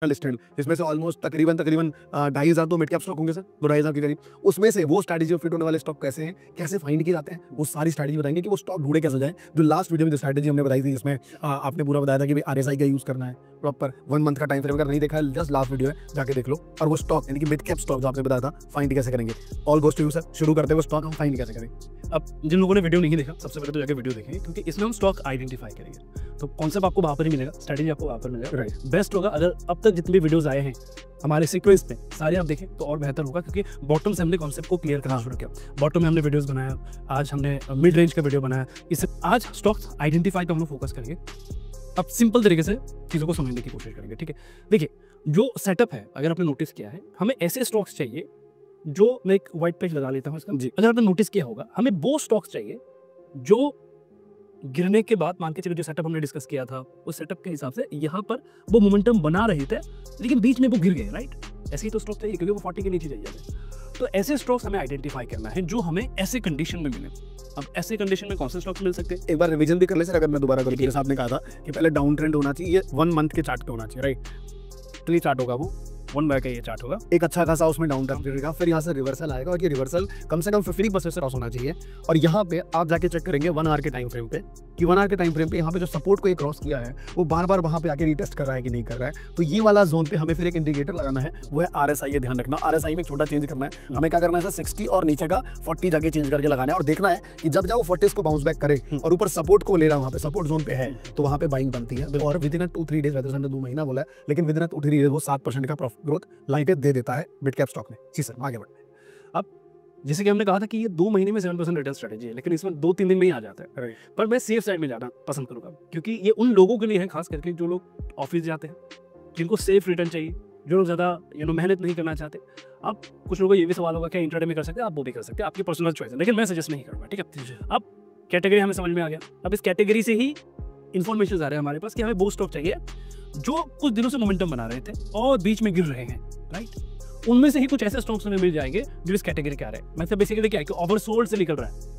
Listed, जिसमें से almost तकरीबन 2,500 तो मिड कैप स्टॉक होंगे सर, 2,500 के करीब। उसमें से वो स्ट्रैटेजी फिट होने वाले स्टॉक कैसे हैं, कैसे फाइंड किए जाते हैं, वो सारी स्ट्रैटेजी बताएंगे कि वो स्टॉक ढूंढे कैसे जाए। जो लास्ट वीडियो में जो स्ट्रैटेजी हमने बताई थी, जिसमें आपने पूरा बताया था कि भाई RSI का यूज करना है प्रॉपर 1 मंथ का टाइम फ्रेम। अगर नहीं देखा है, जस्ट लास्ट वीडियो है, जाके देख लो। और वो स्टॉक यानी कि मिड कैप स्टॉक जो आपने बताया था, फाइंड कैसे करेंगे। All goes to you sir, शुरू करते हैं वो स्टॉक हम फाइंड कैसे करेंगे। अब जिन लोगों ने वीडियो नहीं देखा, सबसे पहले तो जाके वीडियो देखेंगे, क्योंकि इसमें हम स्टॉक आइडेंटिफाई करेंगे। तो कॉन्सेप्ट आपको वहाँ पर ही मिलेगा, स्ट्रैटेजी आपको वहाँ पर मिलेगा। राइट, बेस्ट होगा अगर अब तक जितने भी वीडियोस आए हैं हमारे सीक्वेंस पे सारे आप देखें तो और बेहतर होगा, क्योंकि बॉटम से हमने कॉन्सेप्ट को क्लियर करना शुरू किया। बॉटम में हमने वीडियोस बनाया, आज हमने मिड रेंज का वीडियो बनाया। इससे आज स्टॉक आइडेंटिफाई पे हम लोग फोकस करेंगे। अब सिंपल तरीके से चीज़ों को समझने की कोशिश करेंगे, ठीक है। देखिए, जो सेटअप है, अगर आपने नोटिस किया है, हमें ऐसे स्टॉक्स चाहिए जो, मैं एक व्हाइट पेज लगा लेता हूँ इसका जी। अगर आपने नोटिस किया होगा, हमें वो स्टॉक्स चाहिए जो गिरने के बाद, मान के चलिए जो सेटअप हमने डिस्कस किया था, उस सेटअप के हिसाब से यहाँ पर वो मोमेंटम बना रहे थे, लेकिन बीच में वो गिर गए, राइट। ऐसे ही तो स्टॉक चाहिए, क्योंकि वो 40 के नीचे चाहिए हमें। तो ऐसे स्टॉक्स हमें आइडेंटिफाई करना है जो हमें ऐसे कंडीशन में मिले। अब ऐसे कंडीशन में कौन से स्टॉक्स मिल सकते हैं, एक बार रिवीजन भी कर ले सर, अगर मैं दोबारा करूँ। जैसे आपने कहा था कि पहले डाउन ट्रेंड होना चाहिए, 1 मंथ के चार्ट पे होना चाहिए, राइट। तो ये चार्ट होगा, वो 1 बाय का ये चार्ट होगा, एक अच्छा खासा उसमें डाउन ट्रेंड रहेगा। फिर यहाँ से रिवर्सल आएगा, और ये रिवर्सल कम से कम 50% से क्रॉस होना चाहिए। और यहाँ पे आप जाके चेक करेंगे 1 आवर के टाइम फ्रेम पे, कि 1 आवर के टाइम फ्रेम पे यहाँ पे जो सपोर्ट को ये क्रॉस किया है, वो बार बार वहाँ पे आके रीटेस्ट कर रहा है कि नहीं कर रहा है। तो ये वाला जोन पे हमें फिर एक इंडिकेटर लगाना है, वो है RSI। ये ध्यान रखना, RSI में छोटा चेंज करना है। हमें क्या करना है सर, 60 और नीचे का 40 जाके चेंज करके लगाना है, और देखना है कि जब वो 40 को बाउंस बैक करे और ऊपर सपोर्ट को ले रहा है, वहाँ पे सपोर्ट जोन पे है, तो वहाँ पे बाइंग बनती है। और विदिन 2-3 डेज, वैसे 2 महीना बोला है, लेकिन विदिन 2-3 डेज वो 7% का प्रॉफिट ग्रोथ लाइट दे देता है मिड कैप स्टॉक में। जी सर, आगे बढ़ते हैं। अब जैसे कि हमने कहा था कि ये 2 महीने में 7% रिटर्न स्ट्रेटेजी है, लेकिन इसमें 2-3 दिन में ही आ जाता है। पर मैं सेफ साइड में जाना पसंद करूंगा, क्योंकि ये उन लोगों के लिए है, खास करके जो लोग ऑफिस जाते हैं, जिनको सेफ रिटर्न चाहिए, जो लोग ज़्यादा मेहनत नहीं करना चाहते। अब कुछ लोगों को ये भी सवाल होगा क्या इंट्राडे में कर सकते हैं, आप वो भी कर सकते हैं, आपकी पर्सनल चॉइस है, लेकिन मैं सजेस्ट नहीं करूँगा, ठीक है। अब कैटेगरी हमें समझ में आ गया। अब इस कैटेगरी से ही इन्फॉर्मेशन आ रहे हैं हमारे पास कि हमें वो स्टॉक चाहिए जो कुछ दिनों से मोमेंटम बना रहे थे और बीच में गिर रहे हैं, राइट। उनमें से ही कुछ ऐसे स्टॉक्स हमें मिल जाएंगे जो इस कैटेगरी के आ रहे हैं। मतलब बेसिकली क्या है कि ओवरसोल्ड से निकल रहा है,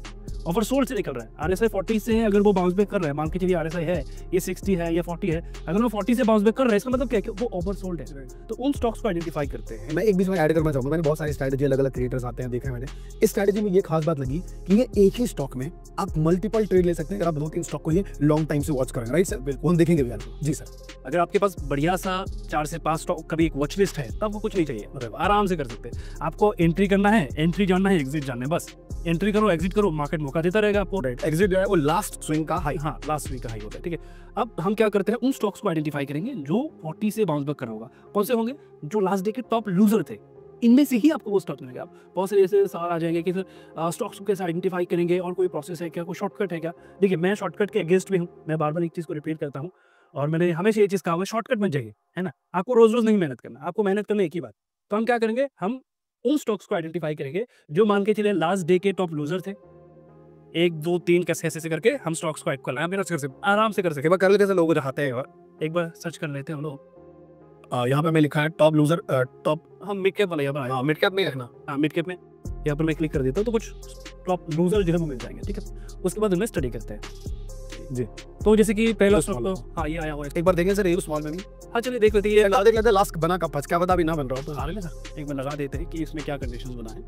ओवरसोल्ड से निकल रहा है। RSI 40 से है, अगर वो बाउंस बैक कर रहा है, मान के चलिए RSI है ये 60 है या 40 है, अगर वो 40 से बाउंस बैक कर रहा है, इसका मतलब क्या है कि वो ओवरसोल्ड है। तो उन स्टॉक्स को आइडेंटिफाई करते हैं। मैं एक बीच में ऐड करना चाहूँगा, मैंने बहुत सारी स्ट्रैटेजी अलग अलग क्रिएटर्स आते हैं, देखा है मैंने। इस स्ट्रैटेजी में ये खास बात लगी कि ये एक ही स्टॉक में आप मल्टीपल ट्रेड ले सकते हैं, अगर आप 2-3 स्टॉक को ही लॉन्ग टाइम से वॉच करेंगे, राइट सर। बिल्कुल देखेंगे भी। जी सर, अगर आपके पास बढ़िया सा 4 से 5 स्टॉक कभी एक वॉच लिस्ट है, तब वो कुछ नहीं चाहिए, मतलब आराम से कर सकते हैं। आपको एंट्री करना है, एंट्री जानना है, एग्जिट जानना है, बस एंट्री करो, एग्जिट करो, मार्केट मौका देता रहेगा आपको। एग्जिट जो है वो लास्ट स्विंग का हाई, हाँ लास्ट स्विंग का हाई होता है, ठीक है। अब हम क्या करते हैं, उन स्टॉक्स को आइडेंटिफाई करेंगे जो 40 से बाउंस बैक कर होगा। कौन से होंगे, जो लास्ट डे के टॉप लूजर थे, इनमें से ही आपको वो स्टॉक मिलेगा। आप बहुत सारे ऐसे सवाल आ जाएंगे कि सर स्टॉक्स को कैसे आइडेंटिफाई करेंगे, और कोई प्रोसेस है क्या, कोई शॉर्टकट है क्या। देखिए, मैं शॉर्टकट के अगेंस्ट में हूँ, मैं बार बार एक चीज़ को रिपीट करता हूँ, और मैंने हमेशा ये चीज़ कहा हुआ है, शॉर्टकट में चाहिए, है ना। आपको रोज रोज नहीं मेहनत करना, आपको मेहनत करना एक ही बात। तो हम क्या करेंगे, हम उन स्टॉक्स को आइडेंटिफाई करेंगे जो मान के चले लास्ट डे के टॉप लूजर थे। 1, 2, 3 कैसे ऐसे करके हम स्टॉक्स को कर आराम से कर सके, कर लेते हैं लोग चाहते हैं। एक बार सर्च कर लेते हैं हम लोग। यहाँ पे मैं लिखा है टॉप लूजर, टॉप, हम मिड कैप वाला यहाँ पर, मिड कैप में रखना। हाँ, मिड कैप में यहाँ पर मैं क्लिक कर देता हूँ, तो कुछ टॉप लूजर जो है वो मिल जाएंगे, ठीक है। उसके बाद उन्हें स्टडी करते हैं जी। तो जैसे कि पहला स्टॉक, हाँ ये आया हुआ है, एक बार देखें सर, ये स्मॉल में भी। हाँ चलिए देख लेते हैं, ये देख लेते हैं, लास्ट बना कब, क्या पता अभी ना बन रहा हो, तो हाल में सर एक बार लगा देते हैं कि इसमें क्या कंडीशंस बना है।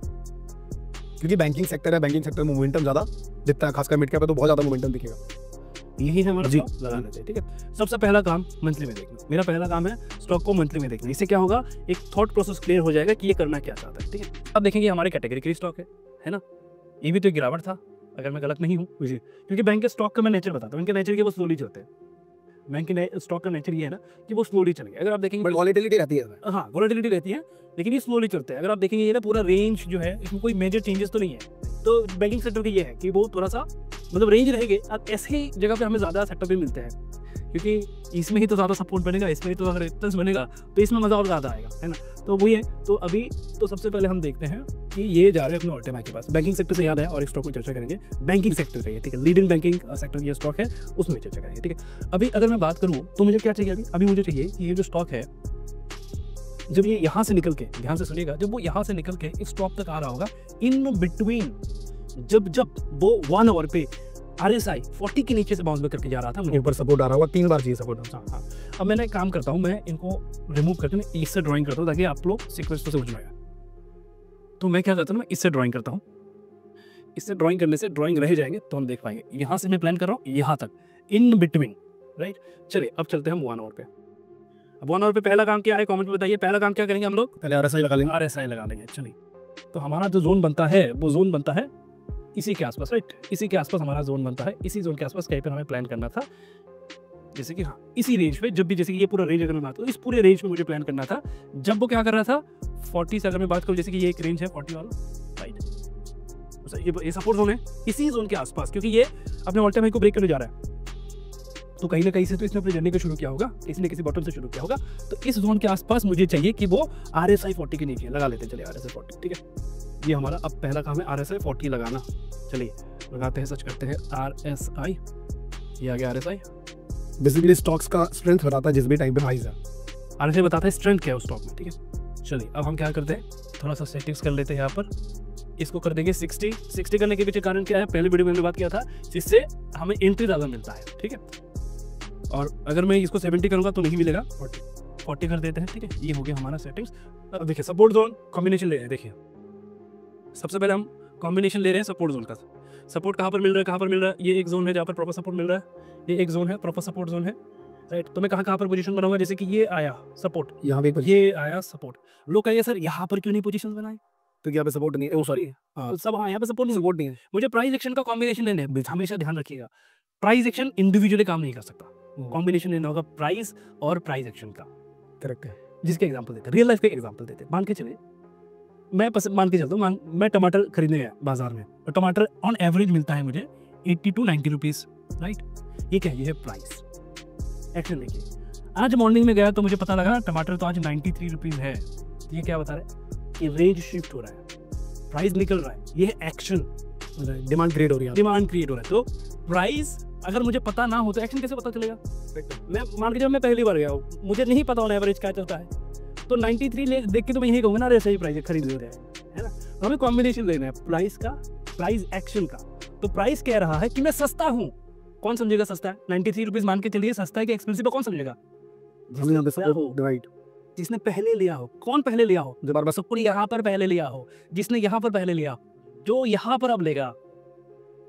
क्योंकि बैंकिंग सेक्टर है, बैंकिंग सेक्टर में मोमेंटम ज़्यादा दिखता है, खासकर मिड कैप पे तो बहुत ज़्यादा मोमेंटम दिखेगा। यही है हमारा जी, लगा लेते हैं, ठीक है। सबसे पहला काम मंथली में देखना, मेरा पहला काम है स्टॉक को मंथली में देखना। इससे क्या होगा, एक थॉट प्रोसेस क्लियर हो जाएगा कि ये करना क्या चाहता है, ठीक है। अब देखेंगे हमारे कैटेगरी के स्टॉक है ना, ये भी तो एक गिरावट था, अगर मैं गलत नहीं हूँ, क्योंकि बैंक के स्टॉक का मैं नेचर बताता हूँ। इनके नेचर के वो स्लोली चलते हैं, बैंक के स्टॉक का नेचर ये है ना कि वो स्लोली चलेंगे। अगर आप देखेंगे, बट वॉलेटिलिटी रहती है, हाँ वॉलेटिलिटी रहती है, लेकिन ये स्लोली चलते हैं। अगर आप देखेंगे ये ना पूरा रेंज जो है, इसमें कोई मेजर चेंजेस तो नहीं है। तो बैंकिंग सेक्टर की ये है कि वो थोड़ा सा मतलब रेंज रहेंगे। अब ऐसे ही जगह पे हमें ज़्यादा सेटअप भी मिलते हैं, क्योंकि इसमें ही तो ज़्यादा सपोर्ट बनेगा, इसमें ही तो अगर रेजिस्टेंस बनेगा तो इसमें मज़ा और ज़्यादा आएगा, है ना। तो वही है। तो अभी तो सबसे पहले हम देखते हैं कि ये जा रहे हैं अपने ऑल टाइम हाई के पास। बैंकिंग सेक्टर से याद है, और इस स्टॉक में चर्चा करेंगे बैंकिंग सेक्टर का, ये ठीक है। लीडिंग बैंकिंग सेक्टर ये स्टॉक है, उसमें चर्चा करेंगे, ठीक है। अभी अगर मैं बात करूँ तो मुझे क्या चाहिए, अभी मुझे चाहिए कि ये जो स्टॉक है, जब ये यहाँ से निकल के, ध्यान से सुनिएगा, जब वो यहाँ से निकल के इस टॉप तक आ रहा होगा, इन बिटवीन जब वो 1 आवर पे RSI 40 के नीचे से बाउंस बैक करके जा रहा था, मुझे ऊपर सपोर्ट आ रहा होगा, 3 बार चाहिए सपोर्ट। हाँ, अब मैंने एक काम करता हूँ, मैं इनको रिमूव करके मैं इससे ड्राइंग करता हूँ ताकि आप लोग सीक्वेंस से समझ में आए। तो मैं क्या करता हूँ, मैं इससे ड्राइंग करता हूँ, इससे ड्राइंग करने से ड्राइंग रह जाएंगे तो हम देख पाएंगे। यहाँ से मैं प्लान कर रहा हूँ यहाँ तक, इन बिटवीन, राइट। चलिए अब चलते हैं हम 1 आवर पे। अब 1 आवर पे पहला काम क्या है, कमेंट में बताइए। पहला काम क्या करेंगे हम लोग? पहले RSI लगा लेंगे। RSI लगा लेंगे। चलिए, तो हमारा जो जोन बनता है वो जोन बनता है इसी के आसपास, राइट। इसी के आसपास हमारा जोन बनता है। इसी जोन के आसपास कहीं पर हमें प्लान करना था, जैसे कि हाँ इसी रेंज पे। जब भी जैसे कि ये पूरा रेंज अगर मैं बात करूँ, इस पूरे रेंज में मुझे प्लान करना था। जब वो क्या कर रहा था 40 से अगर मैं बात करूँ, जैसे कि ये एक रेंज है 40 वाला, राइट। ये सपोर्ट जोन है इसी जोन के आसपास, क्योंकि ये अपने ऑल टाइम हाई को ब्रेक करने जा रहा है। तो कहीं ना कहीं से तो इसने अपनी जर्नी को शुरू किया होगा, किसी ने किसी बॉटम से शुरू किया होगा। तो इस जोन के आसपास मुझे चाहिए कि वो RSI 40 के नीचे लगा लेते हैं। चलिए RSI 40, ठीक है। ये हमारा अब पहला काम है RSI 40 लगाना। चलिए लगाते हैं, सर्च करते हैं RSI। ये आ गया RSI। बेसिकली स्टॉक्स का स्ट्रेंथ बताता है जिस भी टाइम पे हाइज है। RSI बताता है स्ट्रेंथ क्या है उस स्टॉक में, ठीक है। चलिए अब हम क्या करते हैं, थोड़ा सा सेटिंग्स कर लेते हैं यहाँ पर। इसको कर देंगे 60 करने के पीछे कारण क्या है, पहले वीडियो में मैंने बात किया था, जिससे हमें एंट्री ज़्यादा मिलता है, ठीक है। और अगर मैं इसको 70 करूँगा तो नहीं मिलेगा, 40 कर देते हैं, ठीक है। ये हो गया हमारा सेटिंग्स। अब देखिए सपोर्ट जोन कॉम्बिनेशन ले रहे हैं। देखिए सबसे पहले हम कॉम्बिनेशन ले रहे हैं सपोर्ट जोन का। सपोर्ट कहाँ पर मिल रहा है, कहाँ पर मिल रहा है? ये एक जोन है जहाँ पर प्रॉपर सपोर्ट मिल रहा है, ये एक जोन है प्रॉपर सपोर्ट जोन है, राइट। तो मैं कहाँ पर पोजीशन बनाऊंगा, जैसे कि ये आया सपोर्ट, यहाँ पे ये आया सपोर्ट। लोग कहिए सर यहाँ पर क्यों नहीं पोजीशन बनाए, तो यहाँ पे सपोर्ट नहीं है। ओ सॉरी, तो सब हाँ यहाँ पे सपोर्ट सपोर्ट नहीं है। मुझे प्राइस एक्शन का कॉम्बिनेशन लेना है। हमेशा ध्यान रखिएगा, प्राइस एक्शन इंडिविजुअली काम नहीं कर सकता, कॉम्बिनेशन लेना होगा प्राइस और प्राइस एक्शन का। करेक्ट है। जिसके एग्जांपल देते हैं, रियल लाइफ के एग्जांपल देते हैं। मान के चले, मैं मान के चलता हूँ, मैं टमाटर खरीदने गया बाजार में, और टमाटर ऑन एवरेज मिलता है मुझे 80 to 90 रुपीज़, राइट। ये क्या है, ये है प्राइस एक्शन। देखिए आज मॉर्निंग में गया तो मुझे पता लगा टमाटर तो आज 93 रुपीज़ है। ये क्या बता रहा है कि रेंज शिफ्ट हो रहा है, प्राइस निकल रहा है, ये है एक्शन, डिमांड क्रिएट हो रही है, डिमांड क्रिएट हो रहा है। तो प्राइस अगर मुझे पता ना हो तो एक्शन कैसे पता चलेगा? मैं मान के जब मैं पहली बार गया हूँ, मुझे नहीं पता ऑन एवरेज क्या चलता है, तो 93 ले देख के तो मैं यही कहूँगा ना, अरे सही प्राइस खरीद ले रहे हैं, है ना। तो हमें कॉम्बिनेशन लेना है प्राइस का, प्राइस एक्शन का। तो प्राइस कह रहा है कि मैं सस्ता हूँ। कौन समझेगा सस्ता है? 93 रुपीज़ मान के चलिए सस्ता है कि एक्सपेंसिव है, कौन समझेगा? जिसने पहले लिया हो। कौन पहले लिया हो? जो बार बार सबको यहाँ पर पहले लिया हो, जिसने यहाँ पर पहले लिया, जो यहाँ पर अब लेगा।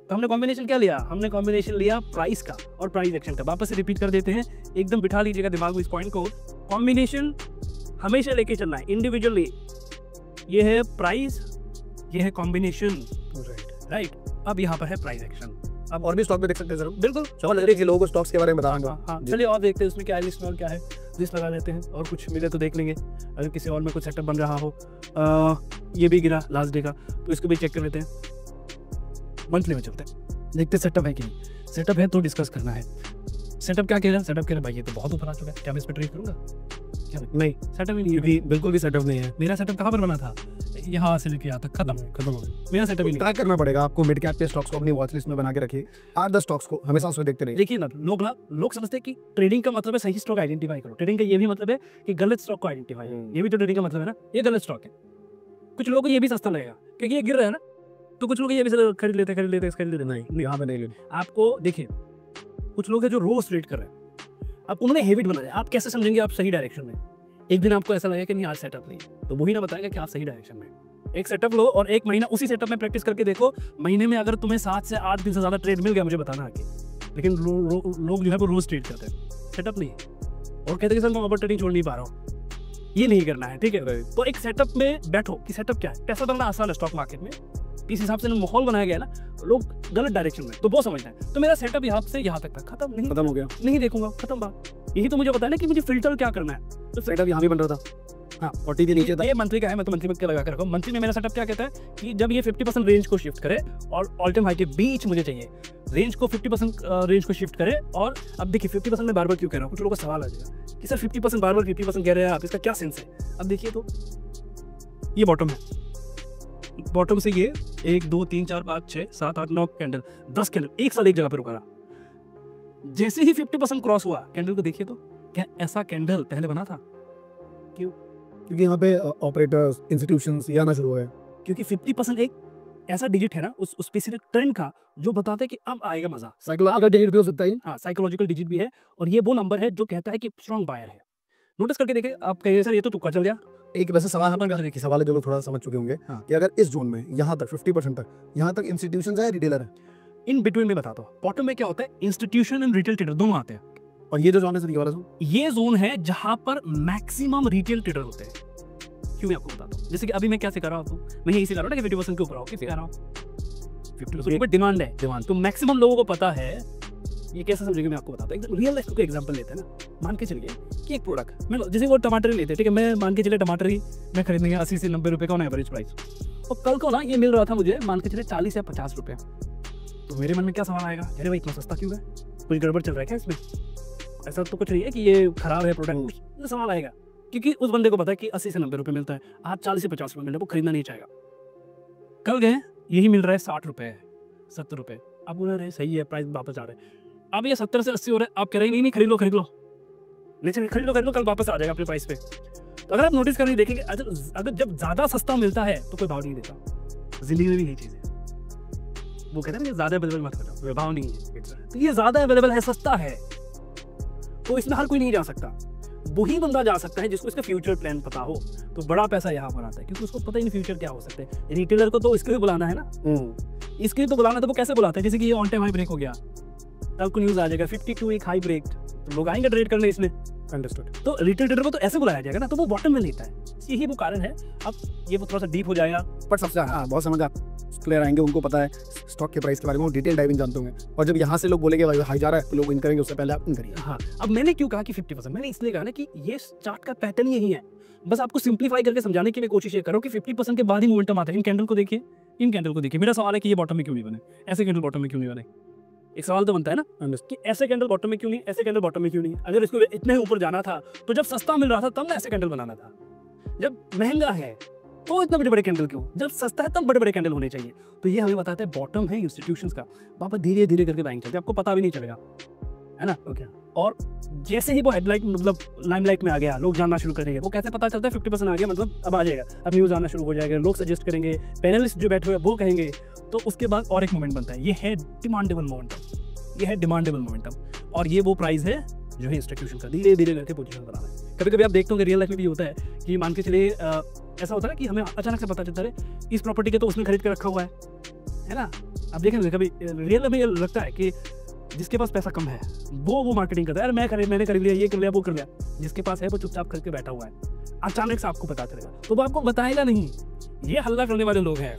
तो हमने कॉम्बिनेशन क्या लिया? हमने कॉम्बिनेशन लिया प्राइस का और प्राइस एक्शन का। वापस से रिपीट कर देते हैं, एकदम बिठा लीजिएगा दिमाग में इस पॉइंट को। कॉम्बिनेशन हमेशा लेके चलना है, इंडिविजुअली। ये है प्राइस, ये है कॉम्बिनेशन, राइट। अब यहाँ पर है प्राइस एक्शन। आप और भी स्टॉक में देख सकते हैं सर। बिल्कुल, देखिए लोगों को स्टॉक्स के बारे में बताऊंगा। हाँ चलिए और देखते हैं उसमें क्या है, लिस्ट में क्या है, लिस्ट लगा लेते हैं और कुछ मिले तो देख लेंगे। अगर किसी और में कुछ सेटअप बन रहा हो, ये भी गिरा लास्ट डे का, तो इसको भी चेक कर लेते हैं। मंथली में चलते हैं, देखते सेटअप है कि नहीं। सेटअप है तो डिस्कस करना है। सेटअप क्या कह रहा है? सेटअप कह रहा है भाई ये तो बहुत ऊपर आ चुका है, क्या मैं इस पर ट्रेड करूँगा? क्या नहीं, सेटअप ही नहीं है, बिल्कुल भी सेटअप नहीं है। मेरा सेटअप कहाँ पर बना था? यहाँ से लेके यहाँ तक खत्म हो गया, मेरा सेटअप ही नहीं। ट्राई करना पड़ेगा आपको, मिड कैप के स्टॉक्स को अपनी वॉच लिस्ट में बना के रखिए। 8-10 स्टॉक्स को हमेशा उसमें देखते रहिए। देखिए ना, लोग समझते हैं कि ट्रेडिंग का मतलब है सही स्टॉक आइडेंटिफाई करो। ट्रेडिंग का ये भी मतलब है कि गलत स्टॉक को आइडेंटिफाई, ये भी तो ट्रेडिंग का मतलब है ना। ये गलत स्टॉक है, कुछ लोगों को ये भी सस्ता लगेगा क्योंकि ये गिर रहा है ना, तो कुछ लोग ये भी खरीद लेते नहीं, यहाँ पे नहीं। आपको देखिए कुछ लोग हैं जो रोज ट्रेड कर रहे हैं, अब उन्होंने हैबिट बना दिया। आप कैसे समझेंगे आप सही डायरेक्शन में? एक दिन आपको ऐसा लगेगा कि नहीं आज सेटअप नहीं, तो वही ना बताएगा कि आप सही डायरेक्शन में। एक सेटअप लो और एक महीना उसी सेटअप में प्रैक्टिस करके देखो। महीने में अगर तुम्हें 7 से 8 दिन से ज़्यादा ट्रेड मिल गया, मुझे बताना आगे। लेकिन लोग जो है वो रोज ट्रेड करते हैं, सेटअप नहीं और कहते हैं कि सर मैं ओवर ट्रेडिंग छोड़ नहीं पा रहा हूँ। ये नहीं करना है, ठीक है। तो एक सेटअप में बैठो कि सेटअप क्या है, पैसा बनना आसान है स्टॉक मार्केट में। इस हिसाब से माहौल बनाया गया ना, लोग गलत डायरेक्शन में, तो वो समझना है। तो मेरा सेटअप यहाँ से यहाँ तक था, खत्म हो गया, नहीं देखूंगा, खत्म बात। यही तो मुझे पता है ना कि मुझे फिल्टर क्या करना है। तो सेटअप यहाँ भी बन रहा था, हाँ 40 के नीचे था। ये मंथली का है, मैं तो मंथली में लगा कर रखा हूँ। मंथली में मेरा सेटअप क्या कहता है कि जब ये 50% रेंज को शिफ्ट करे और ऑल टाइम हाई के बीच मुझे चाहिए, रेंज को 50% रेंज को शिफ्ट करे। और अब देखिए 50% में बार बार क्यों कह रहा हूँ, कुछ लोगों का सवाल आ जाएगा कि सर 50% बार बार 50% कह रहे हैं आप, इसका क्या सेंस है? अब देखिए तो ये बॉटम है, बॉटम से ये 1 2 3 4 5 6 7 8 9 कैंडल, 10 कैंडल एक साल एक जगह पर रुका रहा। जैसे ही 50% क्रॉस हुआ कैंडल को देखिए तो क्या ऐसा कैंडल पहले बना था? क्यों? क्योंकि यहाँ पे ऑपरेटर्स, इंस्टीट्यूशंस ये आना शुरू हुए, क्योंकि 50% एक ऐसा डिजिट है ना उस स्पेसिफिक ट्रेंड का जो बताता है कि अब आएगा मजा। साइकोलॉजिकल डिजिट भी हो सकता है। हाँ, साइकोलॉजिकल डिजिट भी है, और ये वो नंबर है जो कहता है कि स्ट्रॉन्ग बायर है। नोटिस करके देखें, आप कहिए सर ये तो तुक्का चल गया। एक वैसे सवाल सवाल है जो लोग थोड़ा समझ चुके होंगे कि अगर इस जोन में यहाँ तक 50% तक यहाँ तक इंस्टीट्यूशंस है, रिटेलर है, इन बिटवीन में बताता हूँ। बॉटम में क्या होता है, इंस्टीट्यूशन एंड रिटेल ट्रेडर दोनों आते हैं। और ये जो जोन है सर, ये वाला जोन, ये जोन है जहां पर मैक्सिमम रिटेल ट्रेडर होते हैं। क्यों, मैं आपको बताता हूँ। जैसे कि अभी मैं क्या सिखा रहा हूँ आपको, मैं यही सिखा रहा हूँ ना कि 50% के ऊपर आओ, सिखा रहा हूँ 50% पर डिमांड है, डिमांड तो मैक्सिमम लोगों को पता है। ये कैसे समझेंगे मैं आपको बताता हूँ। एकदम रियल लाइफ को एग्जांपल लेते हैं ना। मान के चलिए कि एक प्रोडक्ट मैं, जैसे वो टमाटर ही लेते हैं, ठीक है, मैं मान के चलिए टमाटर ही मैं खरीदने गया 80 से 90 रुपए का एवरेज प्राइस, और कल को ना ये मिल रहा था मुझे मान के चलिए 40 या 50 रुपए। तो मेरे मन में क्या सवाल आएगा, अरे भाई इतना सस्ता क्यों है, कुछ गड़बड़ चल रहा है क्या इसमें, ऐसा तो कुछ नहीं है कि ये खराब है प्रोडक्ट। सवाल आएगा क्योंकि उस बंदे को पता है कि 80 से 90 रुपए मिलता है, आज 40 से 50 रुपए मिल रहा है, वो खरीदना नहीं चाहेगा। कल गए यही मिल रहा है 60 रुपए 70 रुपए, आप बोल रहे सही है, प्राइस वापस आ रहे हैं। अब ये 70 से 80 हो रहा है, आप कह रहे हैं नहीं खरीद लो नीचे खरीद लो, कल वापस आ जाएगा अपने प्राइस पे। तो अगर आप नोटिस करेंगे देखेंगे, अगर जब ज्यादा सस्ता मिलता है तो कोई भाव नहीं देता। जिंदगी में भी यही चीज है, वो कहते हैं ना ज्यादा अवेलेबल मत करो, भाव नहीं है। तो ये ज्यादा अवेलेबल है, सस्ता है, तो इसमें हर कोई नहीं जा सकता। वही बंदा जा सकता है जिसको इसका फ्यूचर प्लान पता हो। तो बड़ा पैसा यहाँ पर आता है क्योंकि उसको पता ही नहीं फ्यूचर क्या हो सकता है। रिटेलर को तो इसके लिए बुलाना है ना, इसके लिए तो बुलाना, तो वो कैसे बुलाता है, जैसे कि ये ऑन टाइम हाई ब्रेक हो गया, कल को न्यूज आ जाएगा 52 एक हाई ब्रेक, तो लोग आएंगे ट्रेड करने इसमें। अंडरस्टूड। तो रिटेल ट्रेडर को तो ऐसे बुलाया जाएगा ना, तो वो बॉटम में लेता है। यही वो कारण है। अब ये वो थोड़ा सा डीप हो जाएगा, बट सबसे बहुत समझ आप प्लेयर आएंगे, उनको पता है स्टॉक के प्राइस के बारे में, वो डिटेल डाइविंग जानते होंगे, और जब यहाँ से लोग बोलेंगे भाई हाई जा रहा है तो लोग इन करेंगे, उससे पहले आप इन करिए। हाँ, अब मैंने क्यों कहा कि 50%, मैंने इसलिए कहा ना कि ये चार्ट का पैटर्न यही है। बस आपको सिंप्लीफाई करके समझाने की मैं कोशिश ये करो कि 50% के बाद ही मोमेंटम आता है। इन कैंडल को देखिए, इन कैंडल को देखिए। मेरा सवाल है कि ये बॉटम में क्यों नहीं बने, ऐसे कैंडल बॉटम में क्यों नहीं बने। एक सवाल तो बनता है ना कि ऐसे कैंडल बॉटम में क्यों नहीं, ऐसे कैंडल बॉटम में क्यों नहीं। अगर इसको इतने ऊपर जाना था तो जब सस्ता मिल रहा था तब ना ऐसे कैंडल बनाना था। जब महंगा है तो इतना बड़े बड़े कैंडल क्यों, जब सस्ता है तब बड़े बड़े कैंडल होने चाहिए। तो ये हमें बताता है बॉटम है इंस्टीट्यूशंस का, वापस धीरे धीरे करके बाइंग चलते, आपको पता भी नहीं चलेगा, है ना। ओके, और जैसे ही वो हेडलाइट मतलब लाइमलाइट में आ गया, लोग जानना शुरू करेंगे, वो कैसे पता चलता है 50% आ गया मतलब अब आ जाएगा, अब न्यूज़ आना शुरू हो जाएगा, लोग सजेस्ट करेंगे, पैनलिस्ट जो बैठे हुए वो कहेंगे, तो उसके बाद और एक मोमेंट बनता है। ये है डिमांडेबल मोमेंटम, ये है डिमांडेबल मोमेंटम, और ये वो प्राइस है जो है इंस्टीट्यूशन का धीरे धीरे करके पोजीशन बनाना है। कभी कभी आप देखते होंगे रियल लाइफ में भी होता है कि मान के चलिए ऐसा होता है कि हमें अचानक से पता चलता है इस प्रॉपर्टी के तो उसने खरीद के रखा हुआ है ना। आप देखेंगे कभी रियल में ये लगता है कि जिसके पास पैसा कम है वो मार्केटिंग करता है, अरे मैंने खरीद लिया, ये कर लिया, वो कर लिया। जिसके पास है वो चुपचाप करके बैठा हुआ है, अचानक से आपको पता चलेगा तो वो आपको बताएगा नहीं। ये हल्ला करने वाले लोग हैं,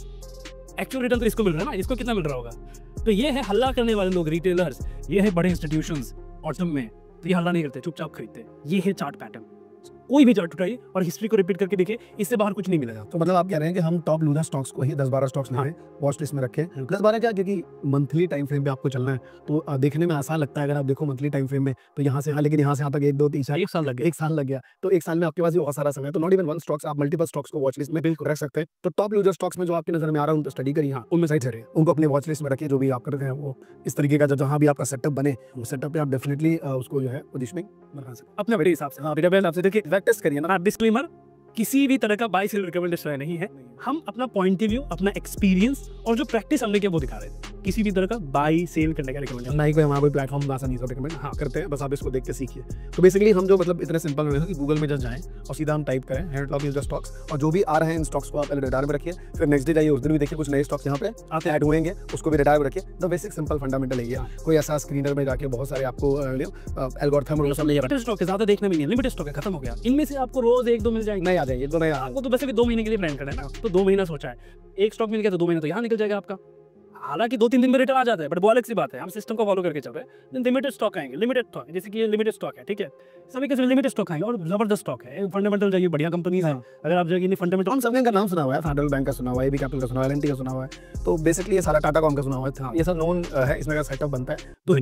एक्चुअल रिटर्न तो इसको मिल रहा है ना, इसको कितना मिल रहा होगा। तो ये है हल्ला करने वाले लोग, रिटेलर्स। ये है बड़े इंस्टीट्यूशंस ऑटम में, तो ये हल्ला नहीं करते, चुपचाप खरीदते। ये है चार्ट पैटर्न। कोई भी चार्ट उठाइए और हिस्ट्री को रिपीट करके देखिए, इससे बाहर कुछ नहीं मिलेगा। तो मतलब आप कह रहे हैं कि हम टॉप लूजर स्टॉक्स को ही 10-12 स्टॉक्स ले वॉच लिस्ट में रखें। 10-12 क्या, क्योंकि मंथली टाइम फ्रेम पे आपको चलना है तो देखने में आसान लगता है। अगर आप देखो मंथली टाइम फ्रेम में तो यहाँ से लेकिन यहाँ से यहाँ तक 1 2 3 4 एक साल लग गया। तो एक साल में आपके पास बहुत सारा समय है। तो नॉट इवन वन स्टॉक्स, आप मल्टीपल स्टॉक्स को वॉच लिस्ट में बिल्कुल रख सकते हैं। तो टॉप लूजर स्टॉक्स में जो आपकी नजर में आ रहा है उनको स्टडी करिए, उनमें सही ठहरे, उनको अपने वॉच लिस्ट में रखिए। जो भी आप करते हैं वो इस तरीके का जहाँ भी आपका सेटअप बने, उस सेटअप पे आप डेफिनेटली उसको जो है पोजीशनिंग बना सकते अपने बड़े हिसाब से। हाँ, देखिए प्रैक्टिस करिए ना। डिस्क्लेमर, किसी भी तरह का बाय सेल रिकमेंडेशन नहीं है। हम अपना पॉइंट ऑफ व्यू, अपना एक्सपीरियंस और जो प्रैक्टिस हमने किया वो दिखा रहे हैं। किसी भी तरह का बाय सेल करने का रिकमेंडेशन नहीं, कोई हमारा कोई प्लेटफॉर्म आसानी से रिकमेंड करते हैं, बस आप इसको देख के सीखिए। तो बेसिकली हम जो मतलब इतने सिंपल में कि गूगल में जस्ट जाएं और सीधा हम टाइप करें हेड टॉप यूजर स्टॉक्स, और जो भी आ रहे हैं इन स्टॉक्स को आप पहले रडार में रखिए। फिर नेक्स्ट डे जाइए, उस दिन भी देखिए कुछ नए स्टॉक्स यहाँ पे आते ऐड हुएंगे, उसको भी रडार में रखिए। द बेसिक सिंपल फंडामेंटल है। कोई ऐसा स्क्रीनर में जाके बहुत सारे आपको एल्गोरिथम लिमिटेड स्टॉक है, ज्यादा देखना भी नहीं, लिमिटेड स्टॉक है, खत्म हो गया। इनमें से आपको रोज 1 2 मिल जाएंगे, नहीं आ जाएंगे, तो नहीं आपको तो वैसे भी 2 महीने के लिए प्लान करना है ना, तो 2 महीना सोचा है। एक स्टॉक मिल गया तो 2 महीना तो यहाँ निकल जाएगा आपका। हालांकि 2-3 दिन में रिटर्न आ जाता है, बट वो अलग सी बात है। हम सिस्टम को फॉलो करके चल रहे हैं। लिमिटेड स्टॉक आएंगे, लिमिटेड स्टॉक, जैसे कि ये लिमिटेड स्टॉक है, ठीक है, सभी के लिमिटेड स्टॉक आएंगे और जबरदस्त स्टॉक है। फंडामेंटल चाहिए, बढ़िया कंपनीज है। अगर आप जाएंगे फंडामेंटल, हम सबने का नाम सुना हुआ है, फेडरल बैंक का सुना हुआ है, एबी कैपिटल का सुना हुआ है, एल&टी का सुना हुआ है। तो बेसिकली ये सारा टाटा कॉम का सुना हुआ है। ये सब नोन है, इसमें का सेटअप बनता है। तो